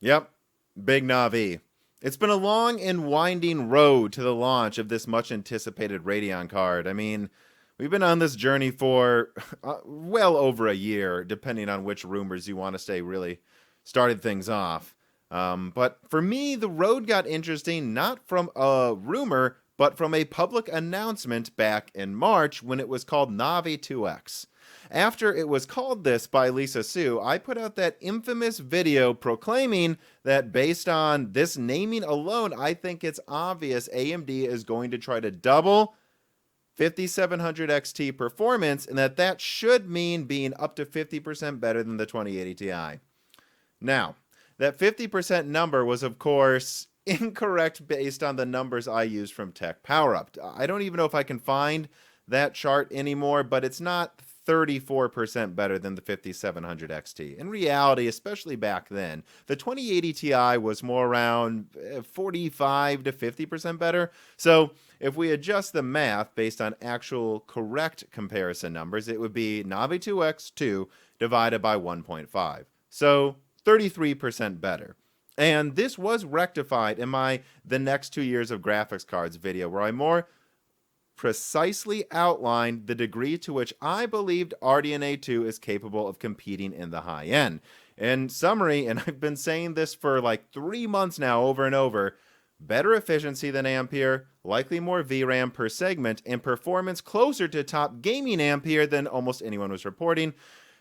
Yep, Big Navi. It's been a long and winding road to the launch of this much anticipated Radeon card. I mean, we've been on this journey for well over a year, depending on which rumors you want to say really started things off. But for me, the road got interesting not from a rumor, but from a public announcement back in March when it was called Navi 2X. After it was called this by Lisa Su, I put out that infamous video proclaiming that based on this naming alone, I think it's obvious AMD is going to try to double 5700 XT performance, and that should mean being up to 50% better than the 2080 Ti. Now, that 50% number was, of course, incorrect based on the numbers I used from Tech PowerUp. I don't even know if I can find that chart anymore, but it's not 34% better than the 5700 XT. In reality, especially back then, the 2080 Ti was more around 45 to 50% better. So if we adjust the math based on actual correct comparison numbers, it would be Navi 2X2 divided by 1.5. So 33% better. And this was rectified in my The Next 2 Years of Graphics Cards video, where I more precisely outlined the degree to which I believed RDNA 2 is capable of competing in the high end. In summary, and I've been saying this for like 3 months now over and over, better efficiency than Ampere, likely more VRAM per segment, and performance closer to top gaming Ampere than almost anyone was reporting.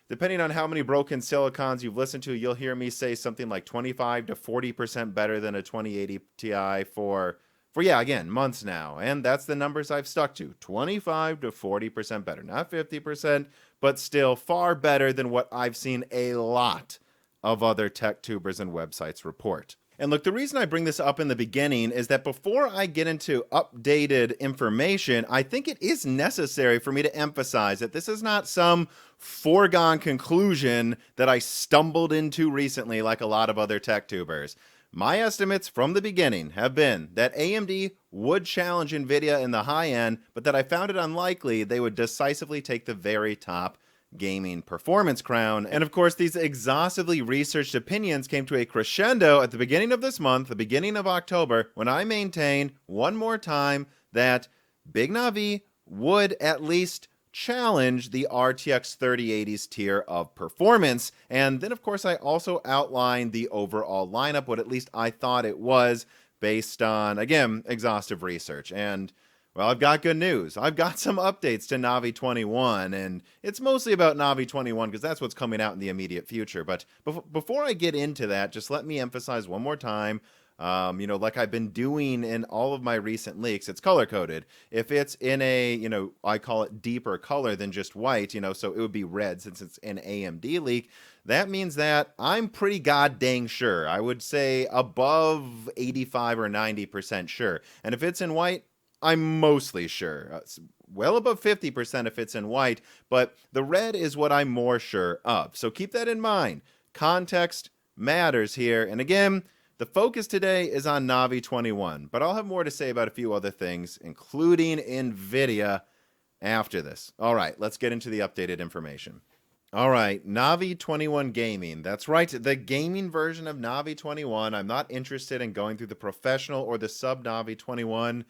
Depending on how many broken silicons you've listened to, you'll hear me say something like 25 to 40% better than a 2080 Ti for yeah, again, months now. And that's the numbers I've stuck to. 25 to 40% better. Not 50%, but still far better than what I've seen a lot of other tech tubers and websites report. And look, the reason I bring this up in the beginning is that before I get into updated information, I think it is necessary for me to emphasize that this is not some foregone conclusion that I stumbled into recently like a lot of other tech tubers. My estimates from the beginning have been that AMD would challenge Nvidia in the high end, but that I found it unlikely they would decisively take the very top gaming performance crown. And of course, these exhaustively researched opinions came to a crescendo at the beginning of this month, the beginning of October, when I maintained one more time that Big Navi would at least challenge the RTX 3080's tier of performance. And then, of course, I also outlined the overall lineup, what at least I thought it was, based on, again, exhaustive research. And well, I've got good news. I've got some updates to Navi 21, and it's mostly about Navi 21 because that's what's coming out in the immediate future. But before I get into that, just let me emphasize one more time, like I've been doing in all of my recent leaks, it's color-coded. If it's in a, I call it deeper color than just white, so it would be red since it's an AMD leak. That means that I'm pretty god dang sure. I would say above 85 or 90% sure. And if it's in white, I'm mostly sure. Well above 50% if it's in white, but the red is what I'm more sure of. So keep that in mind. Context matters here. And again, the focus today is on Navi 21, but I'll have more to say about a few other things, including Nvidia, after this. All right, let's get into the updated information. All right, Navi 21 Gaming. That's right, the gaming version of Navi 21. I'm not interested in going through the professional or the sub-Navi 21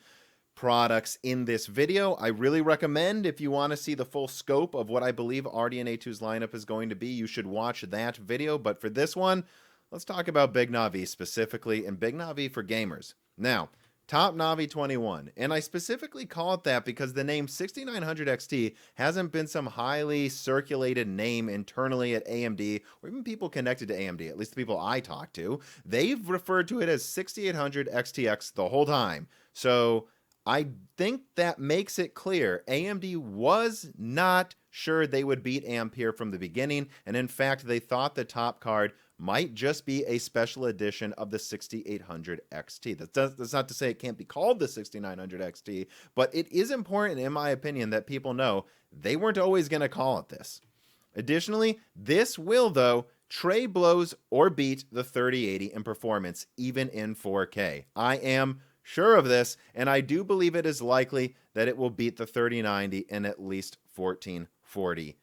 products in this video. I really recommend, if you want to see the full scope of what I believe RDNA 2's lineup is going to be, you should watch that video. But for this one, let's talk about Big Navi specifically, and Big Navi for gamers. Now, top Navi 21, and I specifically call it that because the name 6900 XT hasn't been some highly circulated name internally at AMD, or even people connected to AMD, at least the people I talk to. They've referred to it as 6800 XTX the whole time. So I think that makes it clear AMD was not sure they would beat Ampere from the beginning, and in fact, they thought the top card might just be a special edition of the 6800 XT. That's not to say it can't be called the 6900 XT, but it is important, in my opinion, that people know they weren't always going to call it this. Additionally, this will, though, tray blows or beat the 3080 in performance, even in 4K. I am sure of this, and I do believe it is likely that it will beat the 3090 in at least 1440p.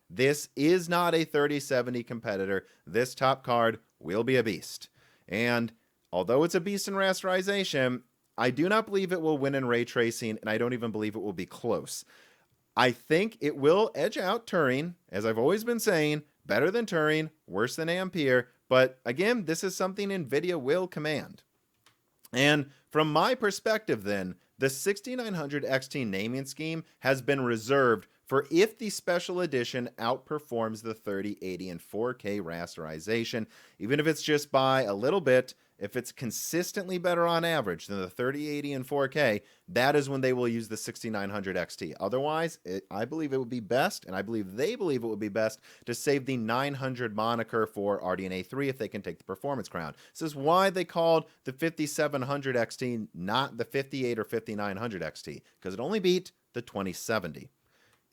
This is not a 3070 competitor. This top card will be a beast. And although it's a beast in rasterization, I do not believe it will win in ray tracing, and I don't even believe it will be close. I think it will edge out Turing, as I've always been saying, better than Turing, worse than Ampere, but again, this is something NVIDIA will command. And from my perspective then, the 6900 XT naming scheme has been reserved for if the special edition outperforms the 3080 and 4K rasterization, even if it's just by a little bit. If it's consistently better on average than the 3080 and 4K, that is when they will use the 6900 XT. Otherwise, I believe it would be best, and I believe they believe it would be best, to save the 900 moniker for RDNA 3 if they can take the performance crown. This is why they called the 5700 XT not the 58 or 5900 XT, because it only beat the 2070.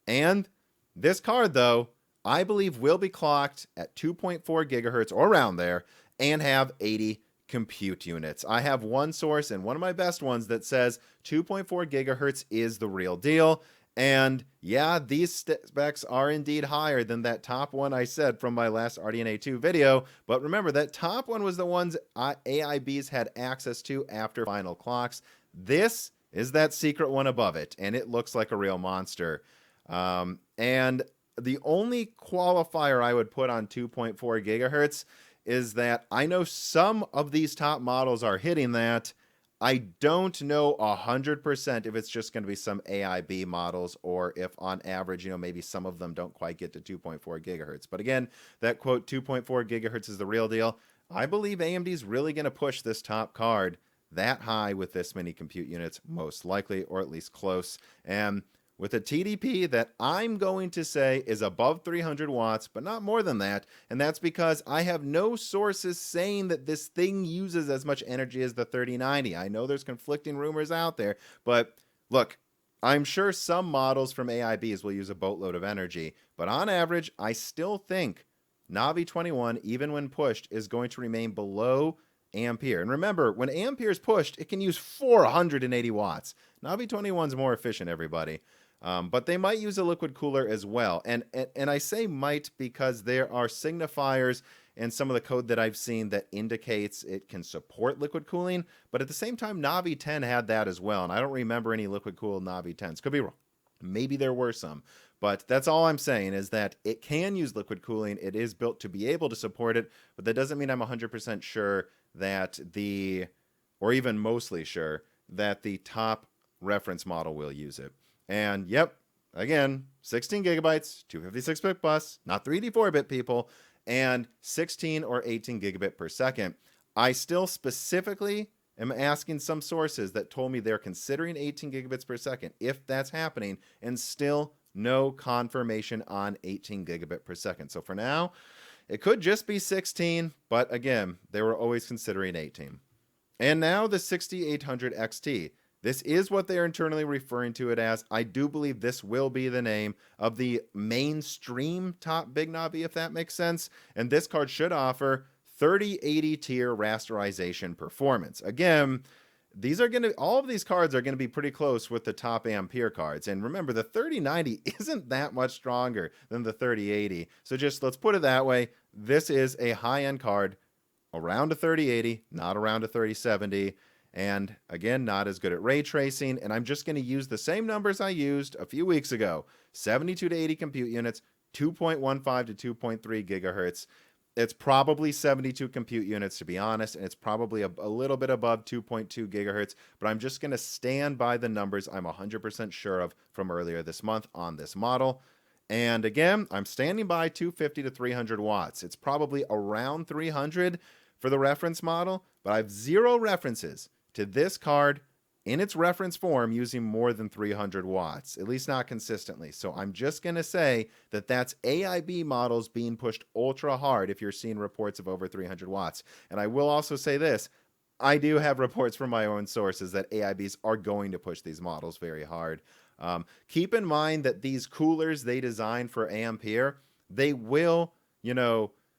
And this card, though, I believe will be clocked at 2.4 gigahertz or around there and have 80 compute units. I have one source, and one of my best ones, that says 2.4 gigahertz is the real deal. And yeah, these specs are indeed higher than that top one I said from my last RDNA 2 video. But remember, that top one was the ones AIBs had access to after final clocks. This is that secret one above it, and it looks like a real monster. And the only qualifier I would put on 2.4 gigahertz is that I know some of these top models are hitting that. I don't know 100% if it's just going to be some AIB models, or if on average, maybe some of them don't quite get to 2.4 gigahertz. But again, that quote 2.4 gigahertz is the real deal. I believe AMD is really going to push this top card that high with this many compute units, most likely, or at least close. And with a TDP that I'm going to say is above 300 watts, but not more than that. And that's because I have no sources saying that this thing uses as much energy as the 3090. I know there's conflicting rumors out there, but look, I'm sure some models from AIBs will use a boatload of energy, but on average, I still think Navi 21, even when pushed, is going to remain below Ampere. And remember, when Ampere is pushed, it can use 480 watts. Navi 21 is more efficient, everybody. But they might use a liquid cooler as well. And I say might because there are signifiers in some of the code that I've seen that indicates it can support liquid cooling. But at the same time, Navi 10 had that as well. And I don't remember any liquid cooled Navi 10s. Could be wrong. Maybe there were some. But that's all I'm saying, is that it can use liquid cooling. It is built to be able to support it. But that doesn't mean I'm 100% sure that or even mostly sure, that the top reference model will use it. And yep, again, 16 gigabytes, 256-bit bus, not 3D4-bit people, and 16 or 18 gigabit per second. I still specifically am asking some sources that told me they're considering 18 gigabits per second, if that's happening, and still no confirmation on 18 gigabit per second. So for now, it could just be 16, but again, they were always considering 18. And now the 6800 XT. This is what they are internally referring to it as. I do believe this will be the name of the mainstream top Big Navi, if that makes sense. And this card should offer 3080 tier rasterization performance. Again, all of these cards are going to be pretty close with the top Ampere cards. And remember, the 3090 isn't that much stronger than the 3080. So just let's put it that way. This is a high-end card around a 3080, not around a 3070. And again, not as good at ray tracing. And I'm just going to use the same numbers I used a few weeks ago. 72 to 80 compute units, 2.15 to 2.3 gigahertz. It's probably 72 compute units, to be honest. And it's probably a little bit above 2.2 gigahertz. But I'm just going to stand by the numbers I'm 100% sure of from earlier this month on this model. And again, I'm standing by 250 to 300 watts. It's probably around 300 for the reference model. But I have zero references to this card in its reference form using more than 300 watts, at least not consistently. So I'm just going to say that that's AIB models being pushed ultra hard if you're seeing reports of over 300 watts. And I will also say this, I do have reports from my own sources that AIBs are going to push these models very hard. Keep in mind that these coolers they designed for Ampere, they will,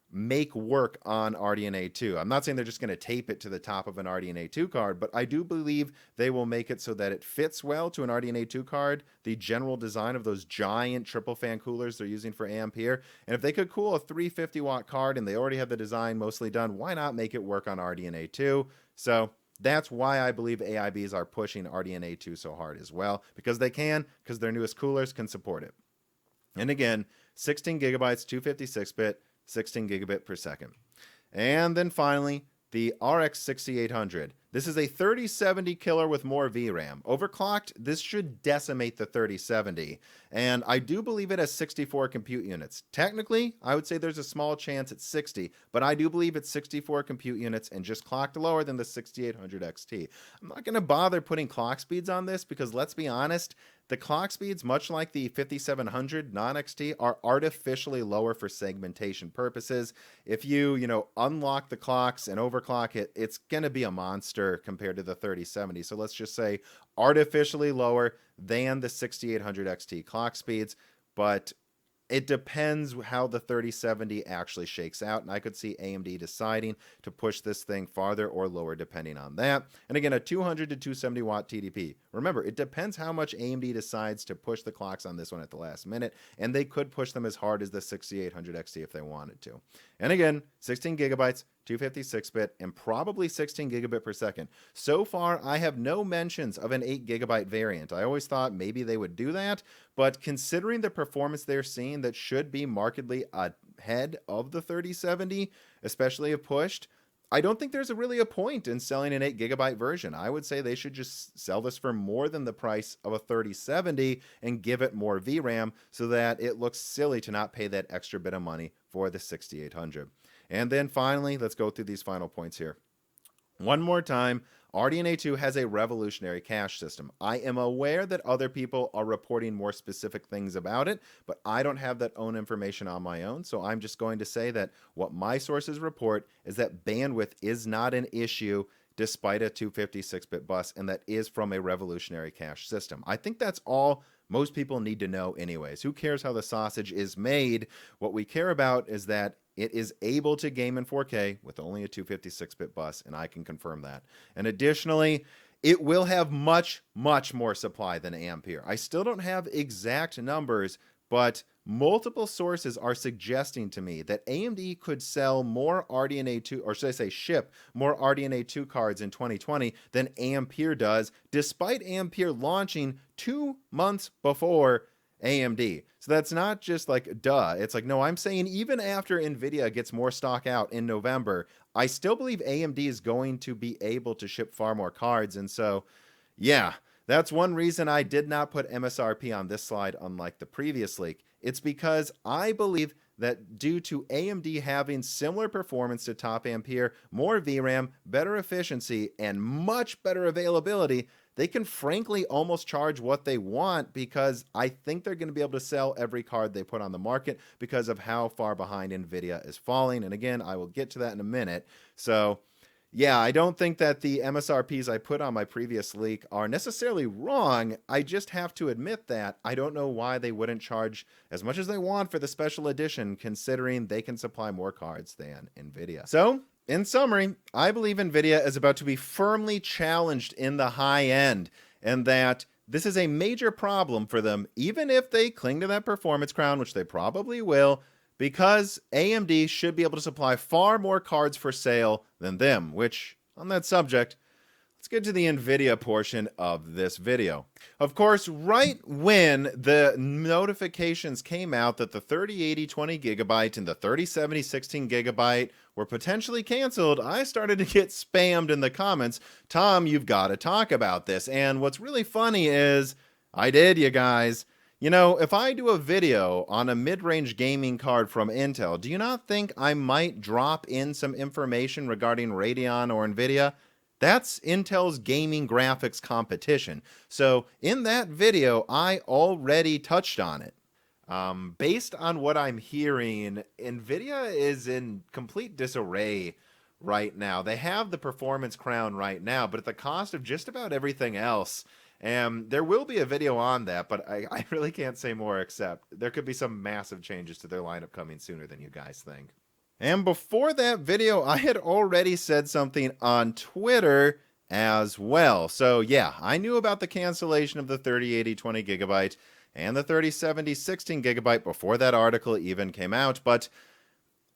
make work on RDNA 2. I'm not saying they're just going to tape it to the top of an RDNA 2 card, but I do believe they will make it so that it fits well to an RDNA 2 card, the general design of those giant triple fan coolers they're using for Ampere. And if they could cool a 350 watt card and they already have the design mostly done, why not make it work on RDNA 2? So that's why I believe AIBs are pushing RDNA 2 so hard as well, because they can, because their newest coolers can support it. And again, 16 gigabytes, 256-bit, 16 gigabit per second. And then finally, the RX 6800. This is a 3070 killer with more VRAM. Overclocked, this should decimate the 3070. And I do believe it has 64 compute units. Technically, I would say there's a small chance it's 60, but I do believe it's 64 compute units and just clocked lower than the 6800 XT. I'm not going to bother putting clock speeds on this because let's be honest, the clock speeds, much like the 5700 non-XT, are artificially lower for segmentation purposes. If you unlock the clocks and overclock it, it's going to be a monster compared to the 3070. So let's just say artificially lower than the 6800 XT clock speeds, but it depends how the 3070 actually shakes out, and I could see AMD deciding to push this thing farther or lower depending on that. And again, a 200 to 270 watt TDP. Remember, it depends how much AMD decides to push the clocks on this one at the last minute, and they could push them as hard as the 6800 XT if they wanted to. And again, 16 gigabytes, 256-bit, and probably 16 gigabit per second. So far, I have no mentions of an 8 gigabyte variant. I always thought maybe they would do that, but considering the performance they're seeing that should be markedly ahead of the 3070, especially if pushed, I don't think there's really a point in selling an 8 gigabyte version. I would say they should just sell this for more than the price of a 3070 and give it more VRAM so that it looks silly to not pay that extra bit of money for the 6800. And then finally, let's go through these final points here. One more time, RDNA 2 has a revolutionary cache system. I am aware that other people are reporting more specific things about it, but I don't have that own information on my own, so I'm just going to say that what my sources report is that bandwidth is not an issue despite a 256-bit bus, and that is from a revolutionary cache system. I think that's all most people need to know anyways. Who cares how the sausage is made? What we care about is that it is able to game in 4K with only a 256-bit bus, and I can confirm that. And additionally, it will have much, much more supply than Ampere. I still don't have exact numbers, but multiple sources are suggesting to me that AMD could sell more RDNA 2, or should I say ship more RDNA 2 cards in 2020 than Ampere does, despite Ampere launching 2 months before AMD. So that's not just like, duh. It's like, no, I'm saying even after Nvidia gets more stock out in November, I still believe AMD is going to be able to ship far more cards. And so, yeah, that's one reason I did not put MSRP on this slide, unlike the previous leak. It's because I believe that due to AMD having similar performance to top Ampere, more VRAM, better efficiency, and much better availability, they can frankly almost charge what they want, because I think they're going to be able to sell every card they put on the market because of how far behind Nvidia is falling. And again, I will get to that in a minute. So yeah, I don't think that the MSRPs I put on my previous leak are necessarily wrong. I just have to admit that I don't know why they wouldn't charge as much as they want for the special edition, considering they can supply more cards than Nvidia. So, in summary, I believe Nvidia is about to be firmly challenged in the high end, and that this is a major problem for them, even if they cling to that performance crown, which they probably will, because AMD should be able to supply far more cards for sale than them, which, on that subject, let's get to the Nvidia portion of this video. Of course, right when the notifications came out that the 3080 20 gigabyte and the 3070 16 gigabyte were potentially canceled, I started to get spammed in the comments. Tom, you've got to talk about this. And what's really funny is, I did, you guys. You know, if I do a video on a mid-range gaming card from Intel, do you not think I might drop in some information regarding Radeon or Nvidia? That's Intel's gaming graphics competition. So in that video, I already touched on it. Based on what I'm hearing, Nvidia is in complete disarray right now. They have the performance crown right now, but at the cost of just about everything else. And there will be a video on that, but I really can't say more, except there could be some massive changes to their lineup coming sooner than you guys think. And before that video, I had already said something on Twitter as well. So yeah, I knew about the cancellation of the 3080 20GB and the 3070 16GB before that article even came out, but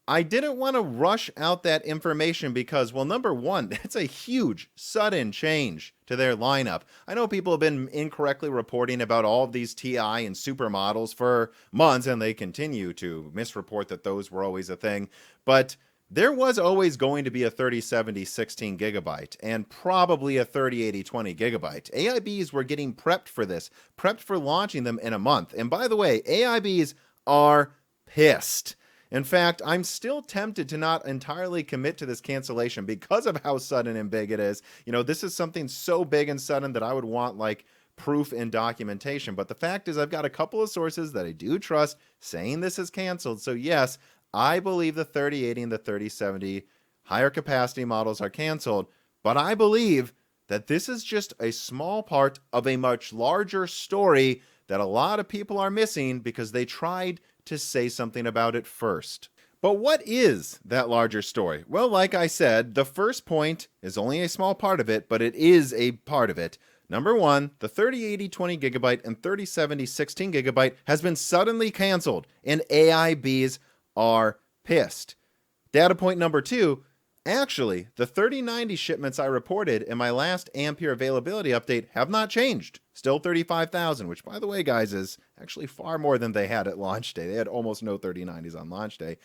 I didn't want to rush out that information because, well, number one, it's a huge, sudden change to their lineup. I know people have been incorrectly reporting about all of these TI and supermodels for months, and they continue to misreport that those were always a thing. But there was always going to be a 3070 16GB and probably a 3080 20GB. AIBs were getting prepped for this, prepped for launching them in a month. And by the way, AIBs are pissed. In fact, I'm still tempted to not entirely commit to this cancellation because of how sudden and big it is. You know, this is something so big and sudden that I would want like proof and documentation. But the fact is, I've got a couple of sources that I do trust saying this is canceled. So yes, I believe the 3080 and the 3070 higher capacity models are canceled. But I believe that this is just a small part of a much larger story that a lot of people are missing because they tried to say something about it first. But what is that larger story? Well, like I said, the first point is only a small part of it, but it is a part of it. Number one, the 3080 20GB and 3070 16GB has been suddenly canceled, and AIBs are pissed. Data point number two, actually, the 3090 shipments I reported in my last Ampere availability update have not changed. Still 35,000, which, by the way, guys, is actually far more than they had at launch day. They had almost no 3090s on launch day.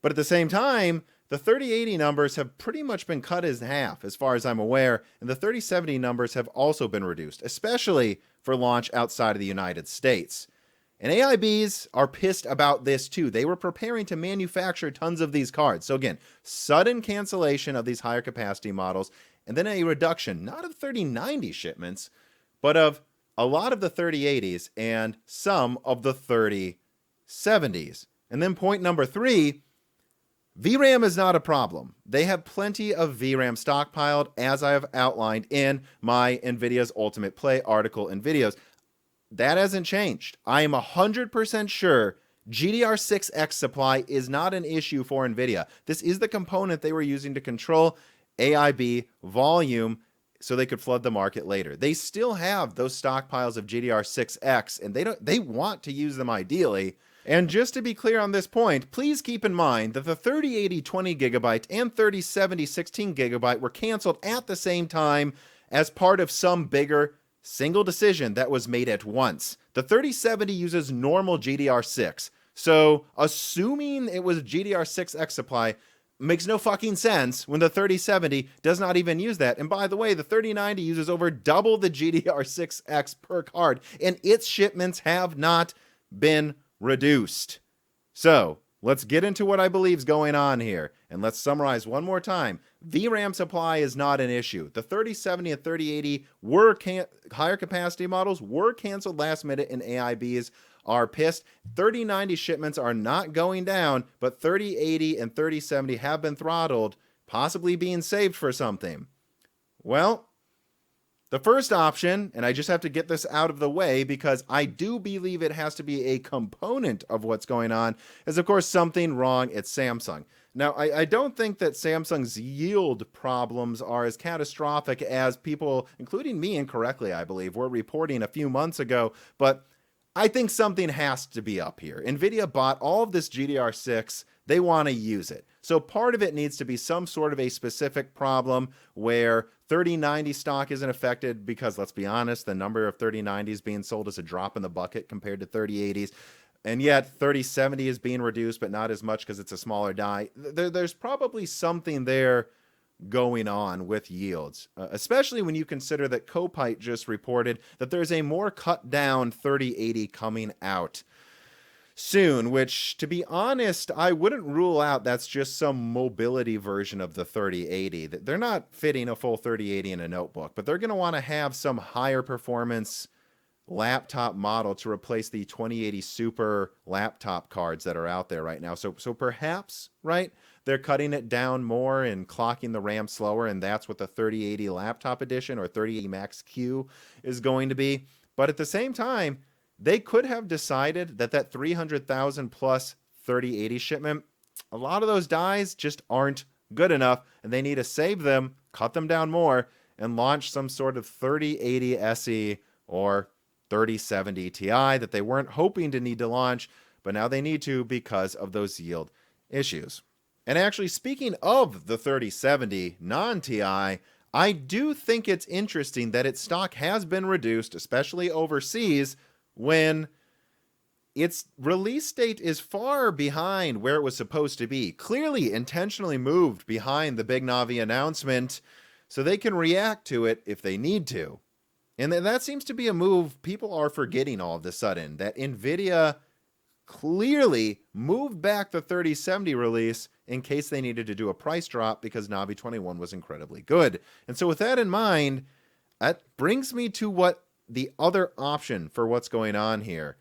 But at the same time, the 3080 numbers have pretty much been cut in half, as far as I'm aware, and the 3070 numbers have also been reduced, especially for launch outside of the United States. And AIBs are pissed about this too. They were preparing to manufacture tons of these cards. So again, sudden cancellation of these higher capacity models, and then a reduction, not of 3090 shipments, but of a lot of the 3080s and some of the 3070s. And then point number three, VRAM is not a problem. They have plenty of VRAM stockpiled, as I have outlined in my NVIDIA's Ultimate Play article and videos. That hasn't changed. I am 100% sure GDR6X supply is not an issue for NVIDIA. This is the component they were using to control AIB volume so they could flood the market later. They still have those stockpiles of GDR6X, and they want to use them ideally. And just to be clear on this point, please keep in mind that the 3080 20GB and 3070 16GB were canceled at the same time as part of some bigger single decision that was made at once. The 3070 uses normal GDR6, so assuming it was GDR6X supply makes no fucking sense when the 3070 does not even use that. And by the way, the 3090 uses over double the GDR6X per card, and its shipments have not been reduced. So let's get into what I believe is going on here, and let's summarize one more time. VRAM supply is not an issue. The 3070 and 3080 were higher capacity models were canceled last minute, and AIBs are pissed. 3090 shipments are not going down, but 3080 and 3070 have been throttled, possibly being saved for something. Well, the first option, and I just have to get this out of the way because I do believe it has to be a component of what's going on, is of course something wrong at Samsung. Now, I don't think that Samsung's yield problems are as catastrophic as people, including me incorrectly, I believe, were reporting a few months ago, but I think something has to be up here. NVIDIA bought all of this GDR6. They want to use it. So part of it needs to be some sort of a specific problem where 3090 stock isn't affected because, let's be honest, the number of 3090s being sold is a drop in the bucket compared to 3080s. And yet 3070 is being reduced, but not as much because it's a smaller die. There's probably something there going on with yields, especially when you consider that Copite just reported that there's a more cut down 3080 coming out soon, which, to be honest, I wouldn't rule out that's just some mobility version of the 3080. They're not fitting a full 3080 in a notebook, but they're going to want to have some higher performance laptop model to replace the 2080 Super laptop cards that are out there right now. So perhaps, right, they're cutting it down more and clocking the RAM slower, and that's what the 3080 laptop edition or 3080 Max Q is going to be. But at the same time, they could have decided that 300,000 plus 3080 shipment a lot of those dies just aren't good enough, and they need to save them, cut them down more, and launch some sort of 3080 SE or 3070 Ti that they weren't hoping to need to launch, but now they need to because of those yield issues. And actually, speaking of the 3070 non-Ti, I do think it's interesting that its stock has been reduced, especially overseas, when its release date is far behind where it was supposed to be. Clearly intentionally moved behind the Big Navi announcement so they can react to it if they need to. And that seems to be a move people are forgetting all of a sudden, that Nvidia clearly moved back the 3070 release in case they needed to do a price drop because Navi 21 was incredibly good. And so with that in mind, that brings me to what the other option for what's going on here.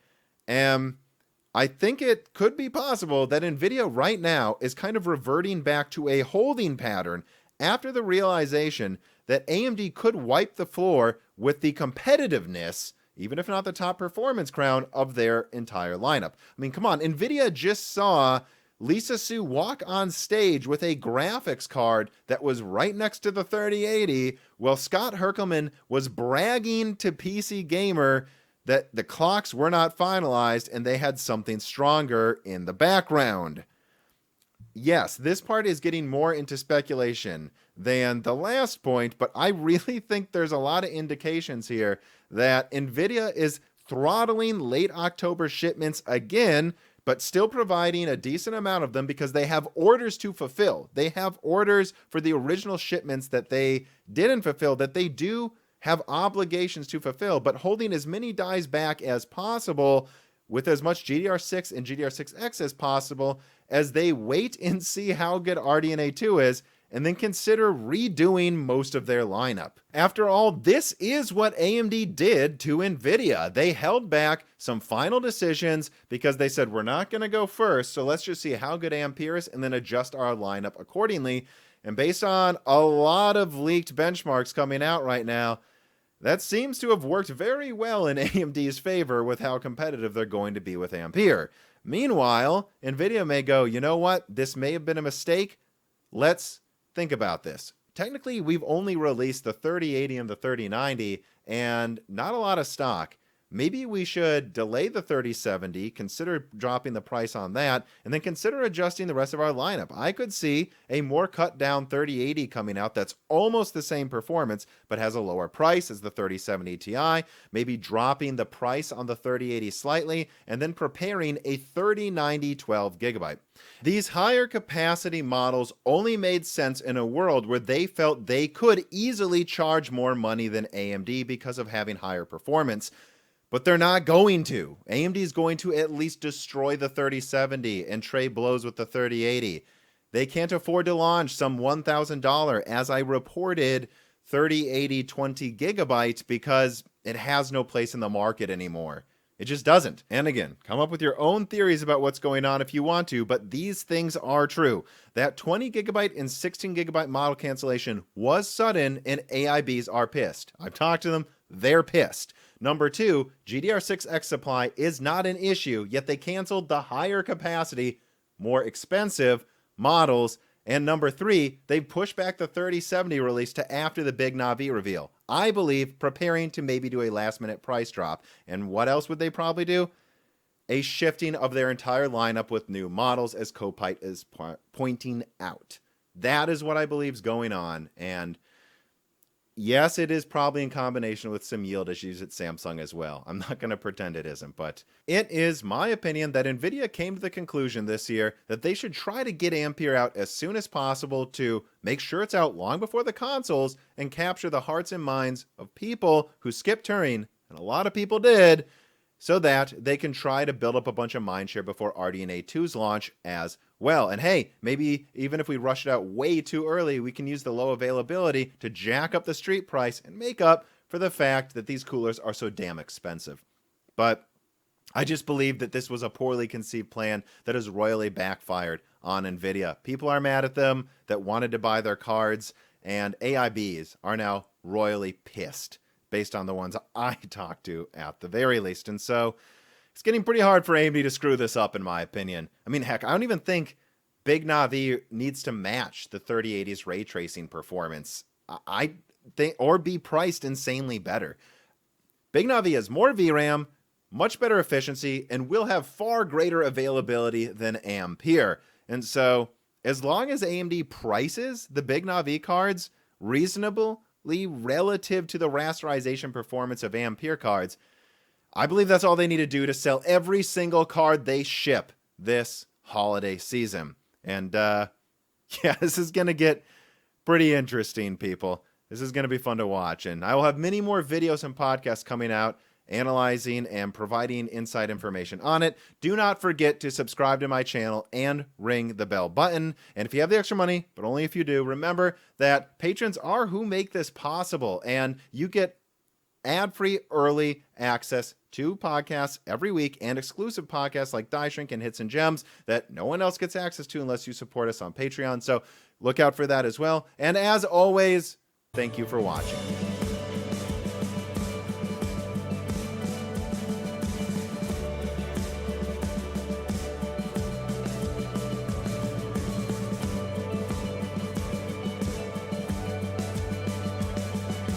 I think it could be possible that Nvidia right now is kind of reverting back to a holding pattern after the realization that AMD could wipe the floor with the competitiveness, even if not the top performance crown, of their entire lineup. I mean, come on, Nvidia just saw Lisa Su walk on stage with a graphics card that was right next to the 3080, while Scott Herkelman was bragging to PC Gamer that the clocks were not finalized and they had something stronger in the background. Yes, this part is getting more into speculation than the last point, but I really think there's a lot of indications here that Nvidia is throttling late October shipments again, but still providing a decent amount of them because they have orders to fulfill. They have orders for the original shipments that they didn't fulfill, that they do have obligations to fulfill, but holding as many dies back as possible with as much GDR6 and GDR6X as possible as they wait and see how good RDNA 2 is, and then consider redoing most of their lineup. After all, this is what AMD did to Nvidia. They held back some final decisions because they said, we're not going to go first, so let's just see how good Ampere is and then adjust our lineup accordingly. And based on a lot of leaked benchmarks coming out right now, that seems to have worked very well in AMD's favor with how competitive they're going to be with Ampere. Meanwhile, Nvidia may go, you know what, this may have been a mistake. Let's think about this. Technically, we've only released the 3080 and the 3090 and not a lot of stock. Maybe we should delay the 3070, consider dropping the price on that, and then consider adjusting the rest of our lineup. I could see a more cut down 3080 coming out that's almost the same performance, but has a lower price as the 3070 Ti, maybe dropping the price on the 3080 slightly, and then preparing a 3090 12GB. These higher capacity models only made sense in a world where they felt they could easily charge more money than AMD because of having higher performance. But they're not going to. AMD is going to at least destroy the 3070 and trade blows with the 3080. They can't afford to launch some $1,000, as I reported, 3080 20GB because it has no place in the market anymore. It just doesn't. And again, come up with your own theories about what's going on if you want to, but these things are true. That 20GB and 16GB model cancellation was sudden, and AIBs are pissed. I've talked to them. They're pissed. Number two, GDR6X supply is not an issue, yet they canceled the higher capacity, more expensive models. And number three, they pushed back the 3070 release to after the Big Navi reveal. I believe preparing to maybe do a last minute price drop. And what else would they probably do? A shifting of their entire lineup with new models, as Copite is pointing out. That is what I believe is going on. And yes, it is probably in combination with some yield issues at Samsung as well. I'm not going to pretend it isn't, but it is my opinion that Nvidia came to the conclusion this year that they should try to get Ampere out as soon as possible to make sure it's out long before the consoles and capture the hearts and minds of people who skipped Turing, and a lot of people did, so that they can try to build up a bunch of mindshare before RDNA 2's launch as well. And hey, maybe even if we rush it out way too early, we can use the low availability to jack up the street price and make up for the fact that these coolers are so damn expensive. But I just believe that this was a poorly conceived plan that has royally backfired on Nvidia. People are mad at them that wanted to buy their cards, and AIBs are now royally pissed, based on the ones I talked to at the very least. And so it's getting pretty hard for AMD to screw this up, in my opinion. I mean, heck, I don't even think Big Navi needs to match the 3080's ray tracing performance. I think, or be priced insanely better. Big Navi has more VRAM, much better efficiency, and will have far greater availability than Ampere. And so, as long as AMD prices the Big Navi cards reasonably relative to the rasterization performance of Ampere cards, I believe that's all they need to do to sell every single card they ship this holiday season. And yeah, this is going to get pretty interesting, people. This is going to be fun to watch. And I will have many more videos and podcasts coming out analyzing and providing inside information on it. Do not forget to subscribe to my channel and ring the bell button. And if you have the extra money, but only if you do, remember that patrons are who make this possible. And you get ad-free early access to podcasts every week and exclusive podcasts like Die Shrink and Hits and Gems that no one else gets access to unless you support us on Patreon. So look out for that as well. And as always, thank you for watching.